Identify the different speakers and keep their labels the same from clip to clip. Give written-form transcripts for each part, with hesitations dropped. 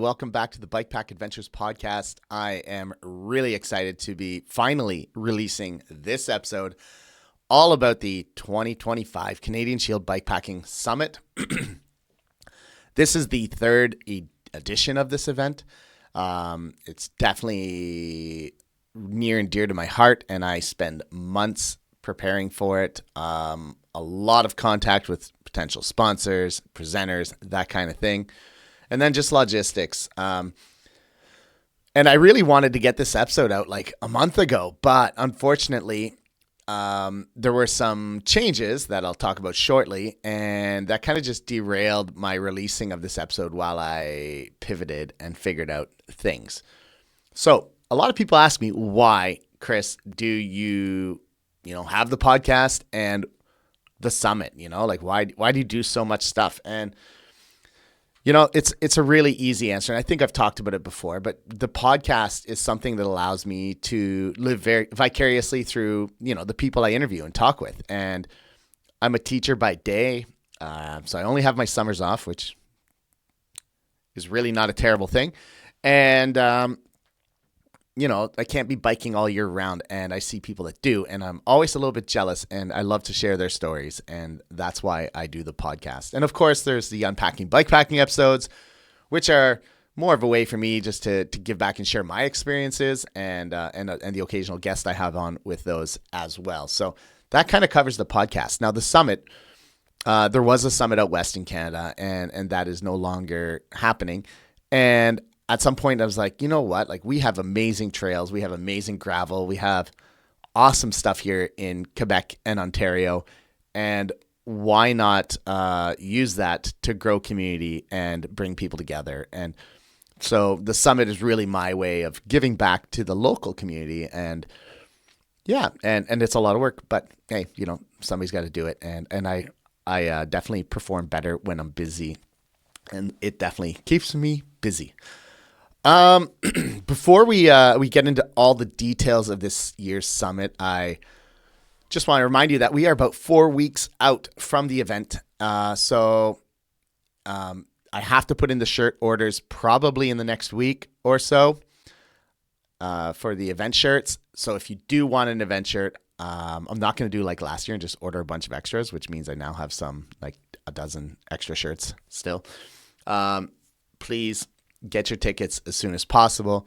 Speaker 1: Welcome back to the Bikepack Adventures podcast. I am really excited to be finally releasing this episode all about the 2025 Canadian Shield Bikepacking Summit. This is the third edition of this event. It's definitely near and dear to my heart, and I spend months preparing for it. A lot of contact with potential sponsors, presenters, that kind of thing. And then just logistics. And I really wanted to get this episode out like a month ago, but unfortunately, there were some changes that I'll talk about shortly, and that kind of just derailed my releasing of this episode while I pivoted and figured out things. So a lot of people ask me, why, Chris, do you have the podcast and the summit? Like why do you do so much stuff? And it's a really easy answer, and I think I've talked about it before, but the podcast is something that allows me to live very vicariously through, the people I interview and talk with. And I'm a teacher by day, so I only have my summers off, which is really not a terrible thing. And, I can't be biking all year round, and I see people that do, and I'm always a little bit jealous, and I love to share their stories, and that's why I do the podcast. And of course, there's the Unpacking Bikepacking episodes, which are more of a way for me just to give back and share my experiences, and the occasional guest I have on with those as well. So that kind of covers the podcast. Now, the summit, there was a summit out west in Canada, and that is no longer happening. And at some point I was like, you know what? Like, we have amazing trails. We have amazing gravel. We have awesome stuff here in Quebec and Ontario. And why not use that to grow community and bring people together? And so the summit is really my way of giving back to the local community. And yeah, and it's a lot of work, but hey, somebody's got to do it. And I definitely perform better when I'm busy, and it definitely keeps me busy. Before we get into all the details of this year's summit, I just want to remind you that we are about 4 weeks out from the event. So I have to put in the shirt orders probably in the next week or so, for the event shirts. So if you do want an event shirt, I'm not going to do like last year and just order a bunch of extras, which means I now have like a dozen extra shirts still. Please get your tickets as soon as possible.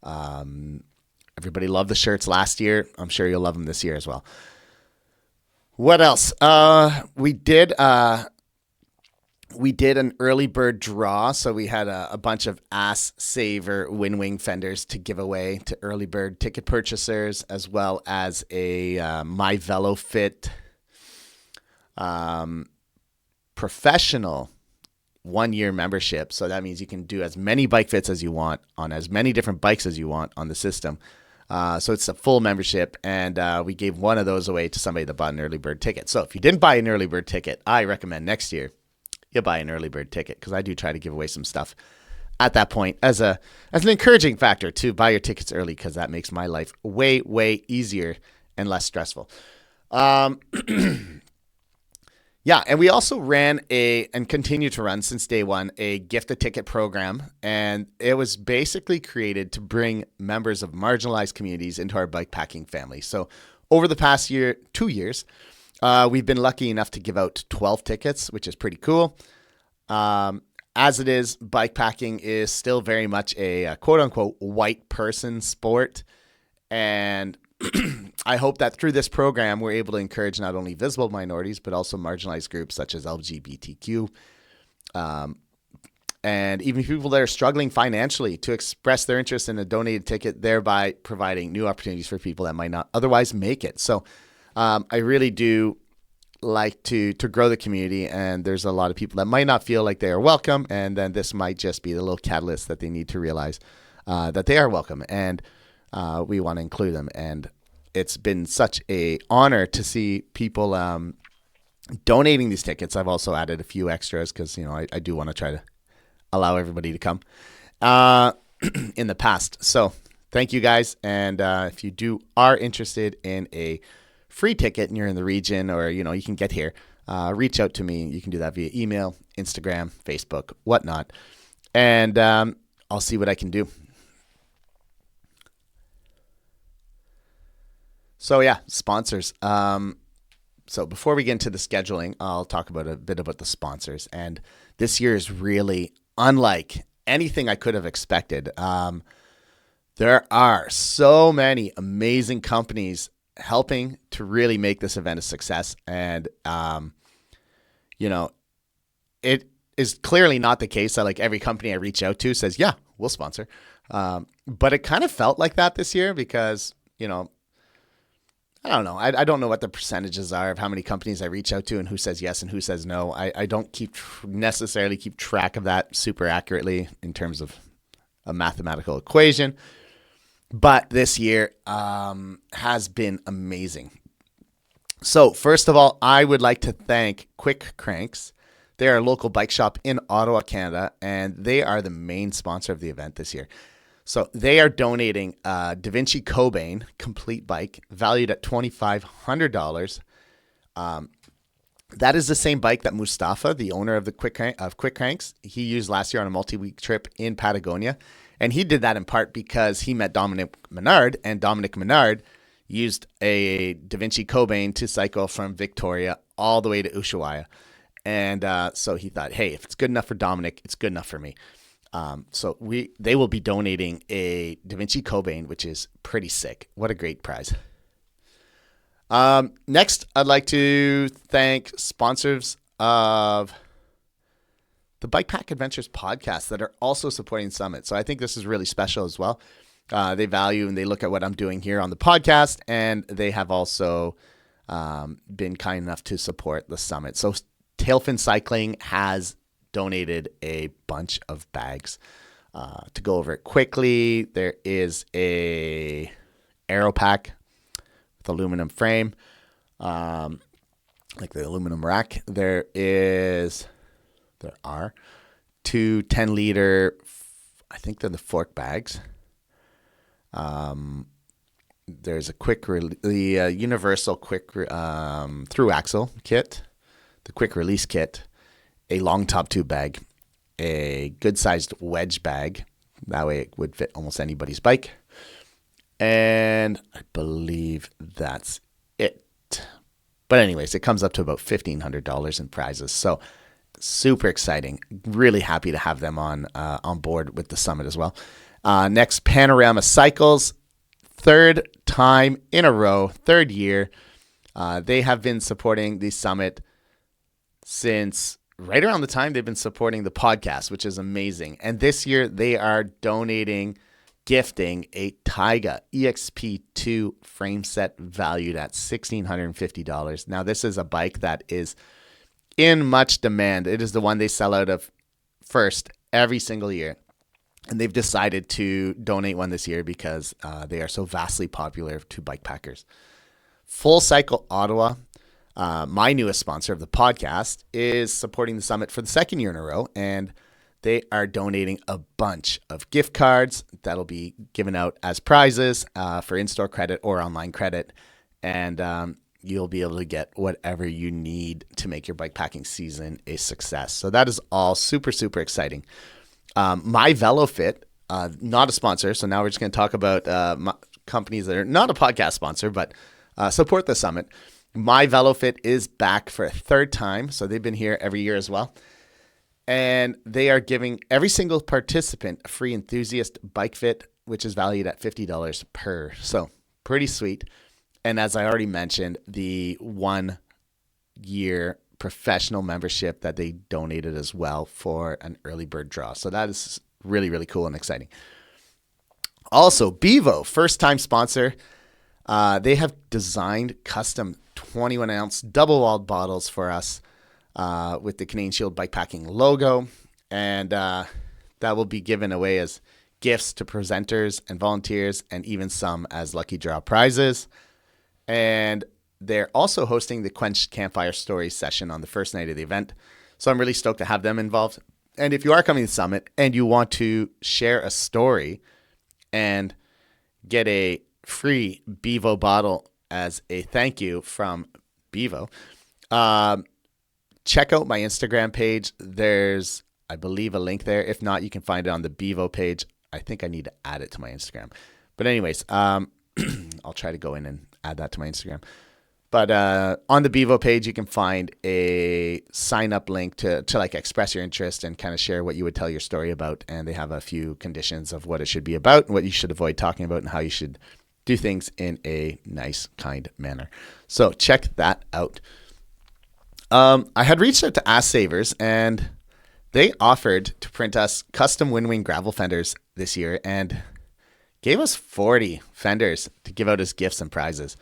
Speaker 1: Everybody loved the shirts last year. I'm sure you'll love them this year as well. What else? We did an early bird draw. So we had a bunch of Ass Saver Win-Wing fenders to give away to early bird ticket purchasers, as well as a My Velo Fit professional 1-year membership. So that means you can do as many bike fits as you want on as many different bikes as you want on the system. So it's a full membership, and we gave one of those away to somebody that bought an early bird ticket. So if you didn't buy an early bird ticket, I recommend next year you buy an early bird ticket, because I do try to give away some stuff at that point as an encouraging factor to buy your tickets early, because that makes my life way, way easier and less stressful. Yeah, and we also ran and continue to run since day one, a gift a ticket program. And it was basically created to bring members of marginalized communities into our bikepacking family. So over the past 2 years, we've been lucky enough to give out 12 tickets, which is pretty cool. As it is, bikepacking is still very much a quote unquote white person sport. And I hope that through this program, we're able to encourage not only visible minorities, but also marginalized groups such as LGBTQ, and even people that are struggling financially to express their interest in a donated ticket, thereby providing new opportunities for people that might not otherwise make it. So I really do like to grow the community, and there's a lot of people that might not feel like they are welcome, and then this might just be the little catalyst that they need to realize that they are welcome, and we want to include them. And it's been such a honor to see people donating these tickets. I've also added a few extras because, I do want to try to allow everybody to come in the past. So thank you guys. And if you are interested in a free ticket and you're in the region, or, you can get here, reach out to me. You can do that via email, Instagram, Facebook, whatnot. And I'll see what I can do. So yeah, sponsors. So before we get into the scheduling, I'll talk about a bit about the sponsors. And this year is really unlike anything I could have expected. There are so many amazing companies helping to really make this event a success. And, it is clearly not the case that like every company I reach out to says, yeah, we'll sponsor. But it kind of felt like that this year because, I don't know. I don't know what the percentages are of how many companies I reach out to and who says yes and who says no. I don't necessarily keep track of that super accurately in terms of a mathematical equation. But this year has been amazing. So first of all, I would like to thank Quick Cranks. They are a local bike shop in Ottawa, Canada, and they are the main sponsor of the event this year. So they are donating a Da Vinci Cobain complete bike valued at $2,500. That is the same bike that Mustafa, the owner of the Quick Cranks, he used last year on a multi-week trip in Patagonia. And he did that in part because he met Dominic Menard, and Dominic Menard used a Da Vinci Cobain to cycle from Victoria all the way to Ushuaia. And so he thought, hey, if it's good enough for Dominic, it's good enough for me. So they will be donating a Da Vinci Cobain, which is pretty sick. What a great prize. Next, I'd like to thank sponsors of the Bikepack Adventures podcast that are also supporting Summit. So I think this is really special as well. They value and they look at what I'm doing here on the podcast, and they have also been kind enough to support the Summit. So Tailfin Cycling has donated a bunch of bags. To go over it quickly, there is a aero pack with aluminum frame, like the aluminum rack. There are two 10-liter, I think they're the fork bags. There's the universal quick through axle kit, the quick release kit, a long top tube bag, a good-sized wedge bag. That way it would fit almost anybody's bike. And I believe that's it. But anyways, it comes up to about $1,500 in prizes. So super exciting. Really happy to have them on board with the Summit as well. Next, Panorama Cycles. Third time in a row, third year. They have been supporting the Summit since right around the time they've been supporting the podcast, which is amazing. And this year they are gifting a Taiga EXP2 frame set valued at $1,650. Now, this is a bike that is in much demand. It is the one they sell out of first every single year. And they've decided to donate one this year because they are so vastly popular to bikepackers. Full Cycle Ottawa, my newest sponsor of the podcast, is supporting the Summit for the second year in a row, and they are donating a bunch of gift cards that'll be given out as prizes for in-store credit or online credit, and you'll be able to get whatever you need to make your bikepacking season a success. So that is all super, super exciting. My VeloFit, not a sponsor, so now we're just going to talk about companies that are not a podcast sponsor, but support the Summit. My VeloFit is back for a third time, so they've been here every year as well. And they are giving every single participant a free enthusiast bike fit, which is valued at $50 per. So pretty sweet. And as I already mentioned, the 1 year professional membership that they donated as well for an early bird draw. So that is really, really cool and exciting. Also, Bevo, first time sponsor. They have designed custom 21-ounce double-walled bottles for us with the Canadian Shield Bikepacking logo. And that will be given away as gifts to presenters and volunteers, and even some as lucky draw prizes. And they're also hosting the Quenched Campfire Stories session on the first night of the event. So I'm really stoked to have them involved. And if you are coming to the Summit and you want to share a story and get a free Bevo bottle as a thank you from Bevo, check out my Instagram page. There's I believe, a link there. If not, you can find it on the Bevo page. I think I need to add it to my Instagram. But anyways, I'll try to go in and add that to my Instagram. But on the Bevo page, you can find a sign up link to like express your interest and kind of share what you would tell your story about. And they have a few conditions of what it should be about and what you should avoid talking about and how you should do things in a nice, kind manner. So check that out. I had reached out to Ass Savers, and they offered to print us custom Win-Wing gravel fenders this year and gave us 40 fenders to give out as gifts and prizes.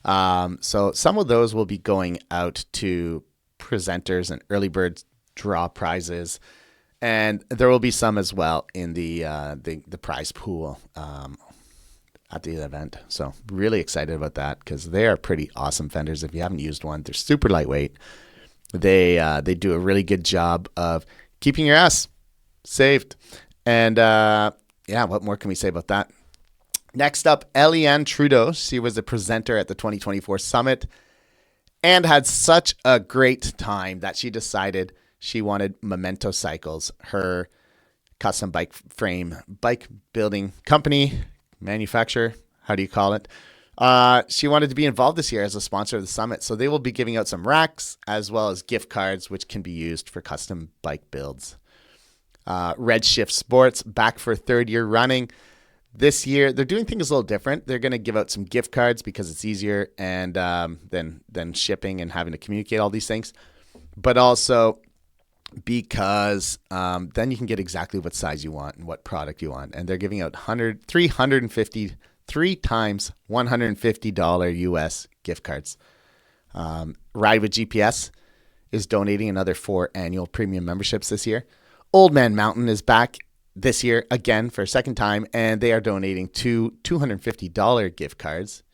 Speaker 1: So some of those will be going out to presenters and early bird draw prizes, and there will be some as well in the prize pool at the event. So really excited about that because they are pretty awesome fenders. If you haven't used one, they're super lightweight. They do a really good job of keeping your ass saved. And what more can we say about that? Next up, Eliane Trudeau. She was a presenter at the 2024 summit and had such a great time that she decided she wanted Memento Cycles, her custom bike frame, bike building company, manufacturer, how do you call it? She wanted to be involved this year as a sponsor of the summit. So they will be giving out some racks as well as gift cards, which can be used for custom bike builds. Redshift Sports, back for a third year running. This year, they're doing things a little different. They're going to give out some gift cards because it's easier and than shipping and having to communicate all these things. But also because then you can get exactly what size you want and what product you want. And they're giving out 350 3 times $150 US gift cards. Ride with GPS is donating another 4 annual premium memberships this year. Old Man Mountain is back this year again for a second time, and they are donating 2 $250 gift cards.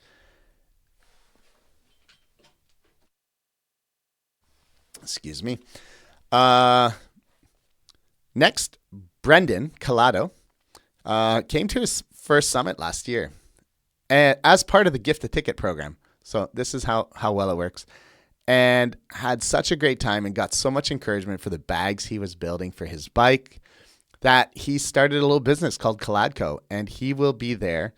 Speaker 1: Excuse me. Next, Brendan Collado came to his first summit last year as part of the gift a ticket program. So this is how well it works. And had such a great time and got so much encouragement for the bags he was building for his bike that he started a little business called Colladco, and he will be there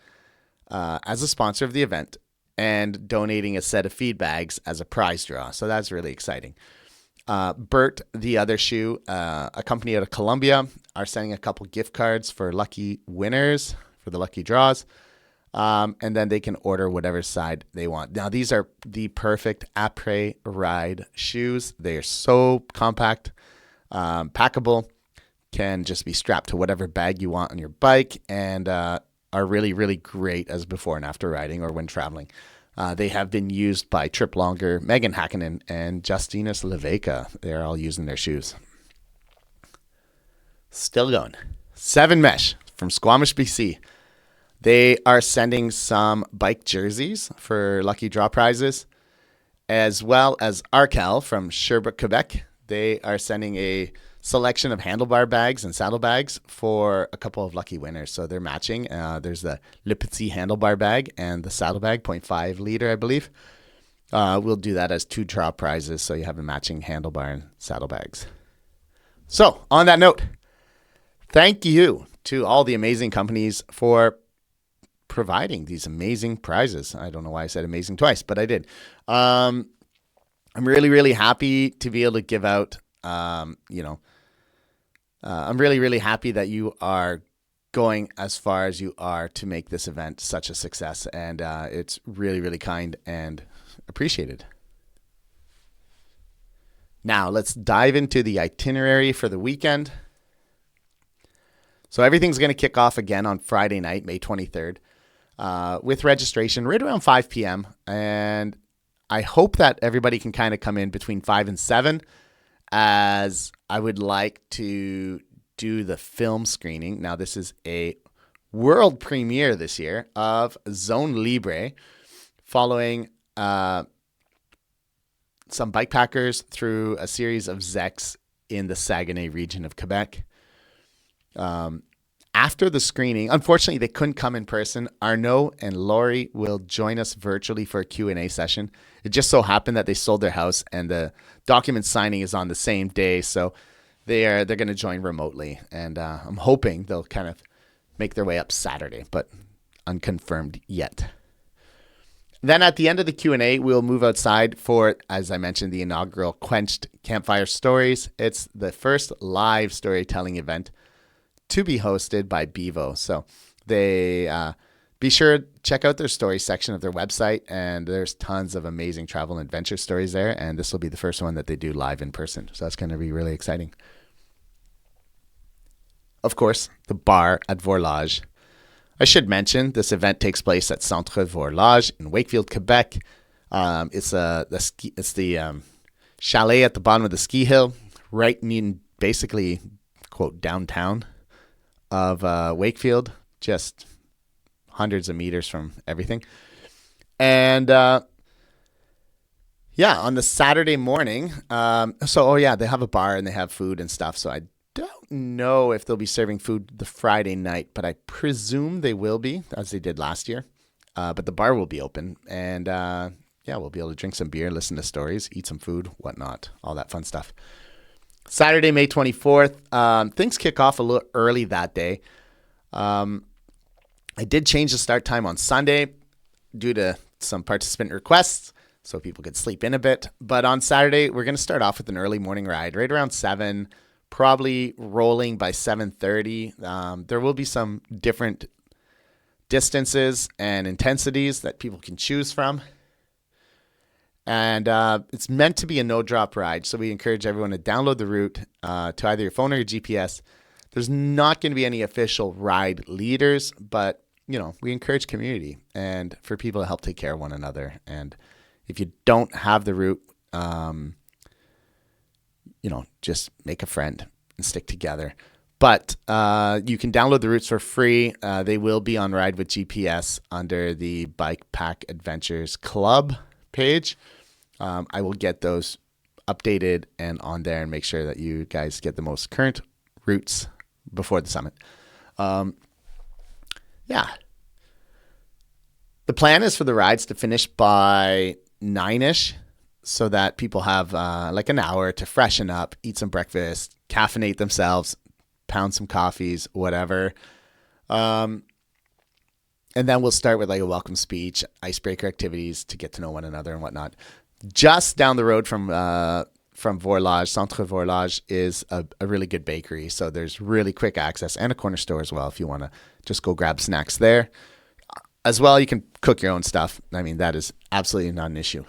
Speaker 1: as a sponsor of the event and donating a set of feed bags as a prize draw. So that's really exciting. Bert, the other shoe, a company out of Colombia, are sending a couple gift cards for lucky winners for the lucky draws. And then they can order whatever side they want. Now, these are the perfect après ride shoes. They are so compact, packable, can just be strapped to whatever bag you want on your bike, and are really, really great as before and after riding or when traveling. They have been used by Trip Longer, Megan Hakkinen, and Justinas Leveka. They're all using their shoes. Still going. 7 Mesh from Squamish, BC. They are sending some bike jerseys for lucky draw prizes, as well as Arcal from Sherbrooke, Quebec. They are sending a selection of handlebar bags and saddlebags for a couple of lucky winners. So they're matching. There's the Le Petit handlebar bag and the saddlebag, 0.5 liter, I believe. We'll do that as 2 draw prizes, so you have a matching handlebar and saddlebags. So on that note, thank you to all the amazing companies for providing these amazing prizes. I don't know why I said amazing twice, but I did. I'm really, really happy to be able to give out, I'm really, really happy that you are going as far as you are to make this event such a success. And it's really, really kind and appreciated. Now let's dive into the itinerary for the weekend. So everything's going to kick off again on Friday night, May 23rd. With registration right around 5 p.m. And I hope that everybody can kind of come in between 5 and 7, as I would like to do the film screening. Now, this is a world premiere this year of Zone Libre, following some bikepackers through a series of ZECs in the Saguenay region of Quebec. After the screening, unfortunately, they couldn't come in person. Arnaud and Laurie will join us virtually for a Q&A session. It just so happened that they sold their house and the document signing is on the same day. So they're going to join remotely, and I'm hoping they'll kind of make their way up Saturday, but unconfirmed yet. Then at the end of the Q&A, we'll move outside for, as I mentioned, the inaugural Quenched Campfire Stories. It's the first live storytelling event to be hosted by Bevo. So they be sure to check out their story section of their website, and there's tons of amazing travel and adventure stories there, and this will be the first one that they do live in person. So that's going to be really exciting. Of course, the bar at Vorlage. I should mention this event takes place at Centre Vorlage in Wakefield, Quebec. It's the chalet at the bottom of the ski hill, right in basically, quote, downtown of Wakefield, just hundreds of meters from everything. And on the Saturday morning, they have a bar and they have food and stuff. So I don't know if they'll be serving food the Friday night, but I presume they will be, as they did last year. But the bar will be open, and we'll be able to drink some beer, listen to stories, eat some food, whatnot, all that fun stuff. Saturday, May 24th, things kick off a little early that day. I did change the start time on Sunday due to some participant requests, so people could sleep in a bit. But on Saturday, we're going to start off with an early morning ride, right around 7, probably rolling by 7:30. There will be some different distances and intensities that people can choose from. And it's meant to be a no-drop ride, so we encourage everyone to download the route to either your phone or your GPS. There's not going to be any official ride leaders, but we encourage community and for people to help take care of one another. And if you don't have the route, just make a friend and stick together. But you can download the routes for free. They will be on Ride with GPS under the Bike Pack Adventures Club page. I will get those updated and on there and make sure that you guys get the most current routes before the summit. The plan is for the rides to finish by 9-ish, so that people have like an hour to freshen up, eat some breakfast, caffeinate themselves, pound some coffees, whatever. And then we'll start with like a welcome speech, icebreaker activities to get to know one another and whatnot. Just down the road from Vorlage, Centre Vorlage, is a really good bakery. So there's really quick access, and a corner store as well if you want to just go grab snacks there. As well, you can cook your own stuff. I mean, that is absolutely not an issue.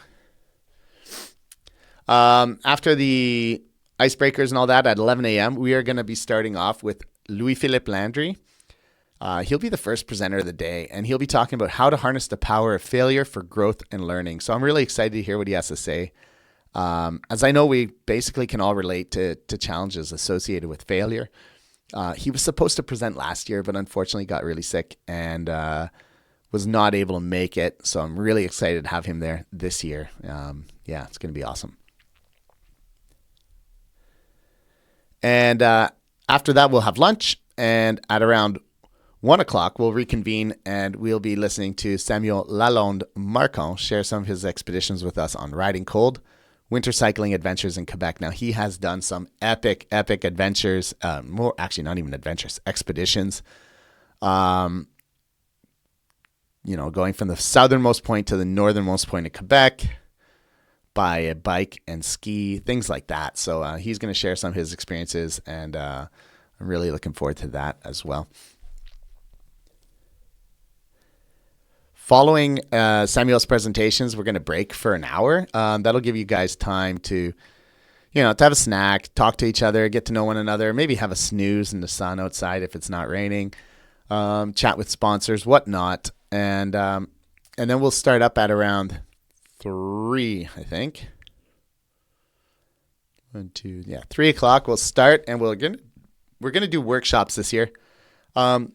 Speaker 1: After the icebreakers and all that at 11 a.m., we are going to be starting off with Louis-Philippe Landry. He'll be the first presenter of the day, and he'll be talking about how to harness the power of failure for growth and learning. So I'm really excited to hear what he has to say. As I know, we basically can all relate to challenges associated with failure. He was supposed to present last year, but unfortunately got really sick and was not able to make it. So I'm really excited to have him there this year. It's going to be awesome. And after that, we'll have lunch. And at around 1 o'clock, we'll reconvene and we'll be listening to Samuel Lalonde Marcon share some of his expeditions with us on riding cold, winter cycling adventures in Quebec. Now, he has done some epic adventures, not even adventures, expeditions. Going from the southernmost point to the northernmost point of Quebec by a bike and ski, things like that. So he's going to share some of his experiences, and I'm really looking forward to that as well. Following Samuel's presentations, we're going to break for an hour. That'll give you guys time to have a snack, talk to each other, get to know one another, maybe have a snooze in the sun outside if it's not raining, chat with sponsors, whatnot. And then we'll start up at around 3, I think. 3 o'clock we'll start, and we're gonna do workshops this year.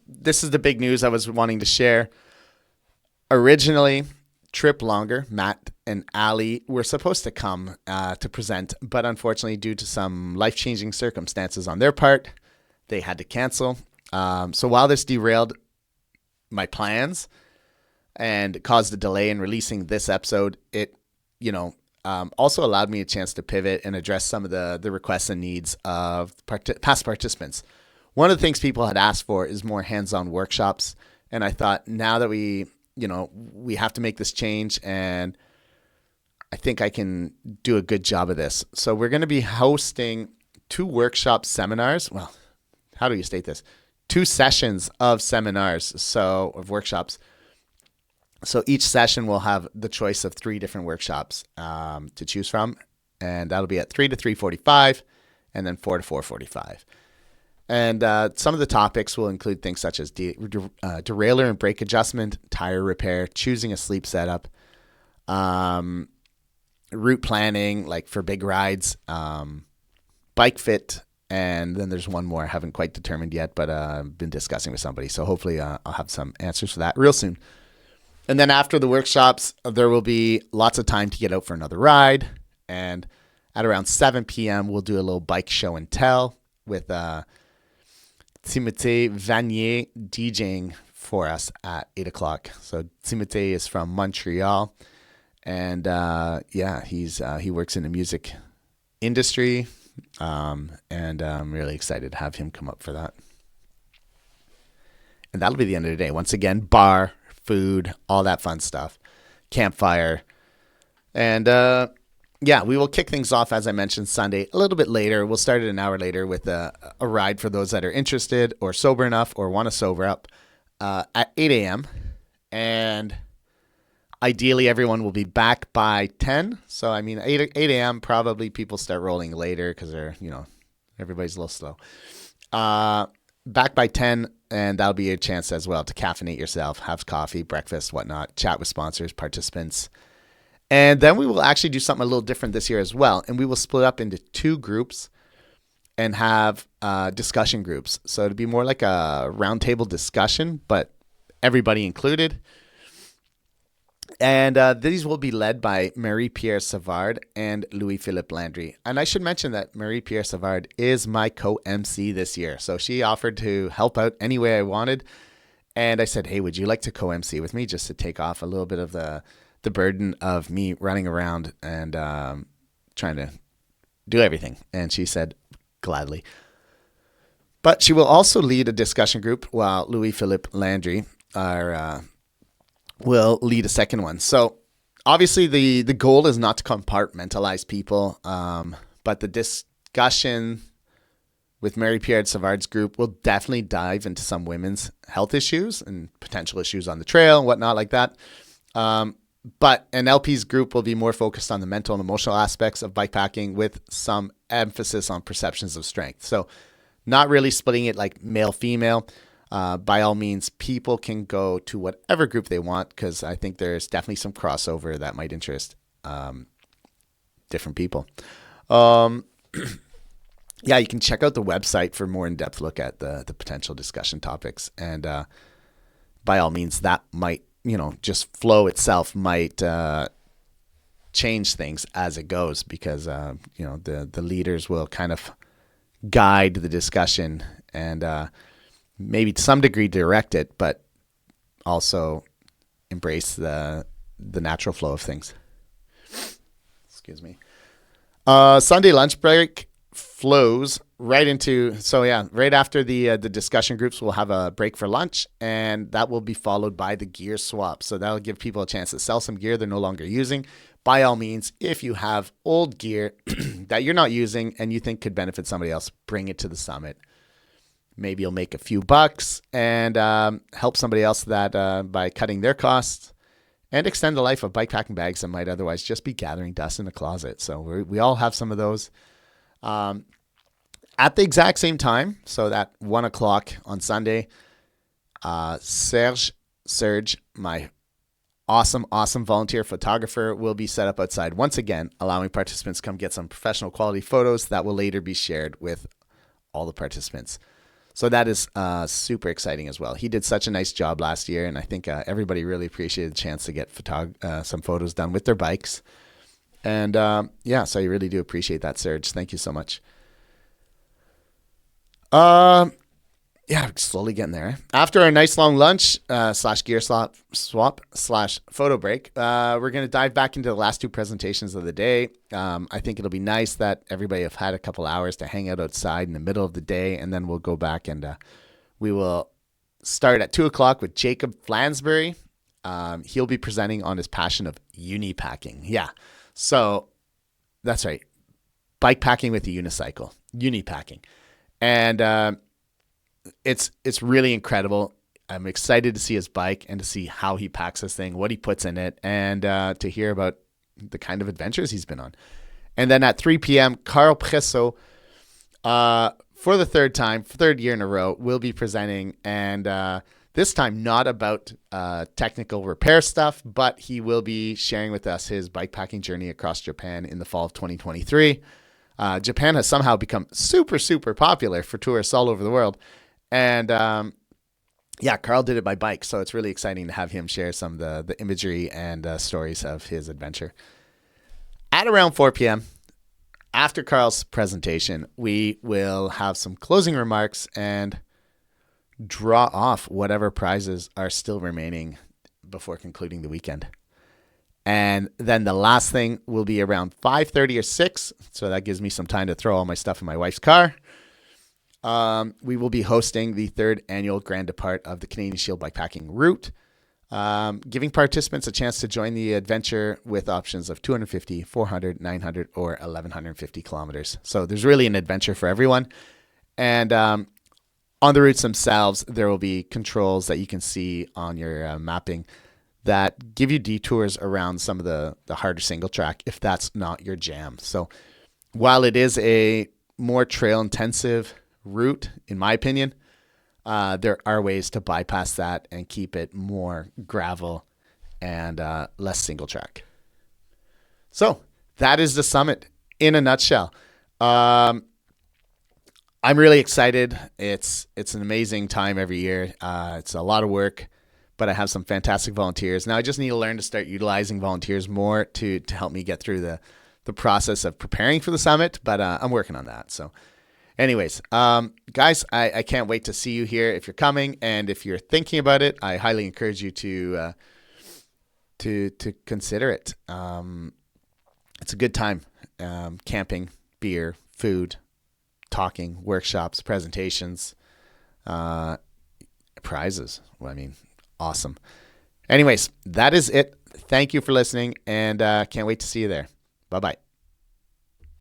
Speaker 1: This is the big news I was wanting to share. Originally, Trip Longer, Matt and Ali were supposed to come to present, but unfortunately, due to some life-changing circumstances on their part, they had to cancel. So while this derailed my plans and caused a delay in releasing this episode, also allowed me a chance to pivot and address some of the requests and needs of past participants. One of the things people had asked for is more hands-on workshops. And I thought now that we have to make this change, and I think I can do a good job of this. So we're going to be hosting 2 workshop seminars. Well, how do you state this? 2 sessions of seminars, so of workshops. So each session will have the choice of 3 different workshops to choose from. And that'll be at 3 to 3:45 and then 4 to 4:45. And some of the topics will include things such as derailleur and brake adjustment, tire repair, choosing a sleep setup, route planning, like for big rides, bike fit, and then there's one more I haven't quite determined yet, but I've been discussing with somebody. So hopefully I'll have some answers for that real soon. And then after the workshops, there will be lots of time to get out for another ride. And at around 7 p.m., we'll do a little bike show and tell with Timothée Vanier DJing for us at 8 o'clock. So Timothée is from Montreal. And he works in the music industry. And I'm really excited to have him come up for that. And that'll be the end of the day. Once again, bar, food, all that fun stuff, campfire. And we will kick things off, as I mentioned, Sunday a little bit later. We'll start it an hour later with a ride for those that are interested or sober enough or want to sober up at 8 a.m. And ideally, everyone will be back by 10. So, 8 a.m., probably people start rolling later because they're, everybody's a little slow. Back by 10, and that'll be a chance as well to caffeinate yourself, have coffee, breakfast, whatnot, chat with sponsors, participants. And then we will actually do something a little different this year as well. And we will split up into 2 groups and have discussion groups. So it'll be more like a roundtable discussion, but everybody included. And these will be led by Marie-Pierre Savard and Louis-Philippe Landry. And I should mention that Marie-Pierre Savard is my co-MC this year. So she offered to help out any way I wanted. And I said, hey, would you like to co-MC with me just to take off a little bit of the burden of me running around and trying to do everything? And she said, gladly. But she will also lead a discussion group while Louis-Philippe Landry will lead a second one. So obviously the goal is not to compartmentalize people, but the discussion with Marie-Pierre Savard's group will definitely dive into some women's health issues and potential issues on the trail and whatnot like that. But an LP's group will be more focused on the mental and emotional aspects of bikepacking with some emphasis on perceptions of strength. So not really splitting it like male-female. By all means, people can go to whatever group they want because I think there's definitely some crossover that might interest different people. You can check out the website for more in-depth look at the potential discussion topics. And by all means, that might, just flow itself might change things as it goes because, the leaders will kind of guide the discussion and maybe to some degree direct it, but also embrace the natural flow of things. Excuse me. Sunday lunch break flows right into, right after the discussion groups, we'll have a break for lunch, and that will be followed by the gear swap. So that'll give people a chance to sell some gear they're no longer using. By all means, if you have old gear that you're not using and you think could benefit somebody else, bring it to the summit. Maybe you'll make a few bucks and help somebody else that by cutting their costs and extend the life of bikepacking bags that might otherwise just be gathering dust in the closet. So we all have some of those. At the exact same time, so at 1 o'clock on Sunday, Serge, my awesome volunteer photographer, will be set up outside once again, allowing participants to come get some professional quality photos that will later be shared with all the participants. So that is super exciting as well. He did such a nice job last year, and I think everybody really appreciated the chance to get some photos done with their bikes. And so I really do appreciate that, Serge. Thank you so much. yeah, slowly getting there. After our nice long lunch slash gear swap slash photo break, we're going to dive back into the last two presentations of the day. I think it'll be nice that everybody have had a couple hours to hang out outside in the middle of the day, and then we'll go back and we will start at 2 o'clock with Jacob Flansbury. He'll be presenting on his passion of unipacking. Yeah, so that's right. Bikepacking with a unicycle, unipacking. And it's really incredible. I'm excited to see his bike and to see how he packs this thing, what he puts in it, and to hear about the kind of adventures he's been on. And then at 3 p.m., Carl Presso, for the third year in a row, will be presenting. And this time, not about technical repair stuff, but he will be sharing with us his bikepacking journey across Japan in the fall of 2023. Japan has somehow become super, super popular for tourists all over the world. And yeah, Carl did it by bike. So it's really exciting to have him share some of the imagery and stories of his adventure. At around 4 p.m., after Carl's presentation, we will have some closing remarks and draw off whatever prizes are still remaining before concluding the weekend. And then the last thing will be around 5:30 or 6. So that gives me some time to throw all my stuff in my wife's car. We will be hosting the 3rd annual Grand Depart of the Canadian Shield Bikepacking Route, giving participants a chance to join the adventure with options of 250, 400, 900, or 1,150 kilometers. So there's really an adventure for everyone. And on the routes themselves, there will be controls that you can see on your mapping that give you detours around some of the harder single track if that's not your jam. So while it is a more trail intensive route, in my opinion, there are ways to bypass that and keep it more gravel and less single track. So that is the summit in a nutshell. I'm really excited. It's an amazing time every year. It's a lot of work, but I have some fantastic volunteers. Now I just need to learn to start utilizing volunteers more to help me get through the process of preparing for the summit, but I'm working on that. So anyways, guys, I can't wait to see you here if you're coming. And if you're thinking about it, I highly encourage you to consider it. It's a good time. Camping, beer, food, talking, workshops, presentations, prizes. Well, I mean, awesome. Anyways, that is it. Thank you for listening, and can't wait to see you there. Bye-bye.